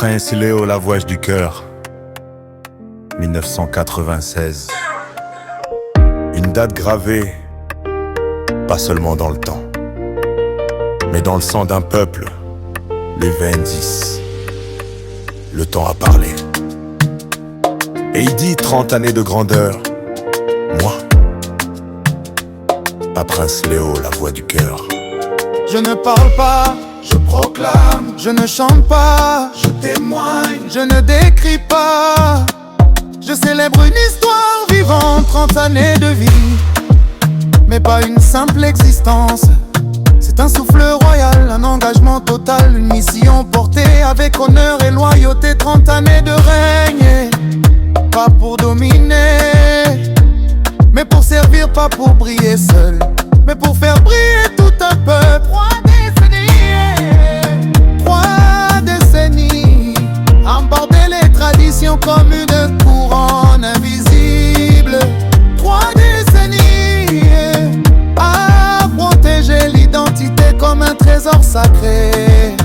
Prince Léo, la voix du cœur, 1996. Une date gravée, pas seulement dans le temps, mais dans le sang d'un peuple. Les 20-10, le temps a parlé. Et il dit 30 années de grandeur. Moi, pas Prince Léo, la voix du cœur. Je ne parle pas, je proclame. Je ne chante pas, je témoigne. Je ne décris pas, je célèbre une histoire vivante. 30 années de vie, mais pas une simple existence. C'est un souffle royal, un engagement total, une mission portée avec honneur et loyauté. 30 années de règne, pas pour dominer, mais pour servir, pas pour briller seul, mais pour faire briller tout un peuple. 3 décennies, aborder les traditions comme une couronne invisible. 3 décennies, à protéger l'identité comme un trésor sacré.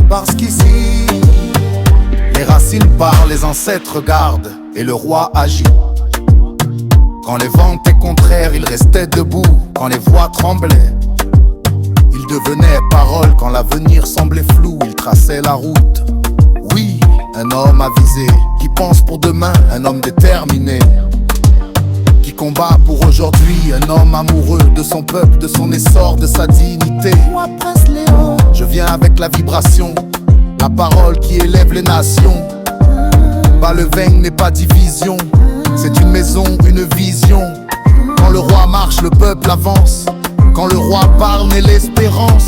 Parce qu'ici, les racines parlent, les ancêtres gardent, et le roi agit. Quand les vents étaient contraires, il restait debout. Quand les voix tremblaient, il devenait parole. Quand l'avenir semblait flou, il traçait la route. Oui, un homme avisé, qui pense pour demain, un homme déterminé, qui combat pour aujourd'hui, un homme amoureux de son peuple, de son essor, de sa dignité. Moi, Prince Léo, je viens avec la vibration, la parole qui élève les nations. Baleveng n'est pas division, c'est une maison, une vision. Quand le roi marche, le peuple avance. Quand le roi parle, naît l'espérance.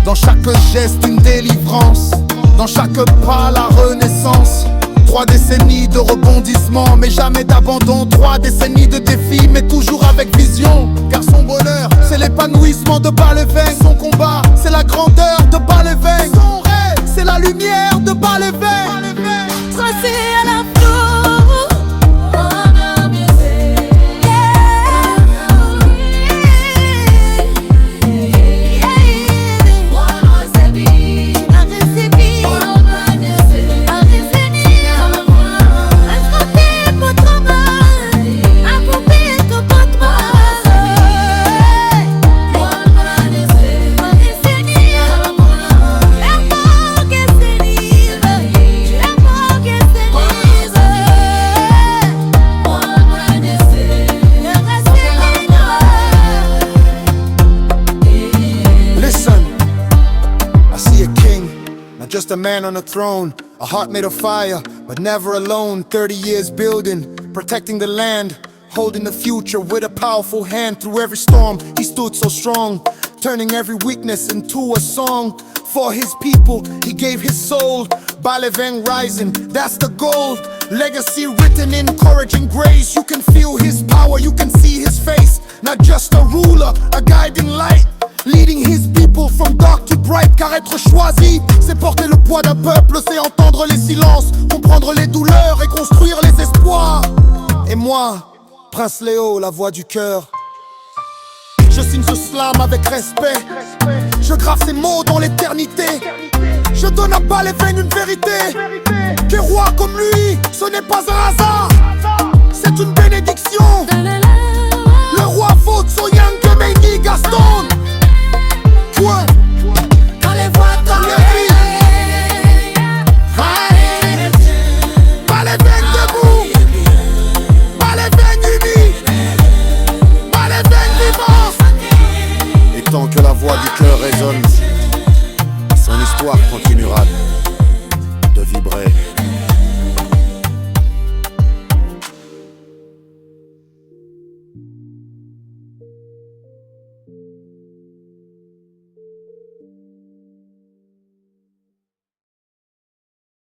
Dans chaque geste, une délivrance. Dans chaque pas, la renaissance. 3 décennies de rebondissement, mais jamais d'abandon. 3 décennies de défis, mais toujours avec vision. Car son bonheur, c'est l'épanouissement de Baleveng. Son combat, c'est la grandeur de Baleveng. Son rêve, c'est la lumière de Baleveng. Tracé à la flow. Just a man on a throne, a heart made of fire, but never alone. 30 years building, protecting the land, holding the future with a powerful hand. Through every storm, he stood so strong, turning every weakness into a song. For his people, he gave his soul. Baleveng rising, that's the goal. Legacy written in courage and grace. You can feel his power, you can see his face. Not just a ruler, a guiding light, leading his people from dark to bright. Car être choisi, c'est porter le poids d'un peuple, c'est entendre les silences, comprendre les douleurs et construire les espoirs. Et moi, Prince Léo, la voix du cœur, je signe ce slam avec respect. Je grave ces mots dans l'éternité. Je donne à Baleveng une vérité. Que roi comme lui, ce n'est pas un hasard, c'est une bénédiction. Le roi faute son yang que Mengi Gaston. Point. Quand les voix tombent, Baleveng debout, Baleveng uni, Baleveng vivant. Et tant que la voix du cœur résonne, son histoire continue.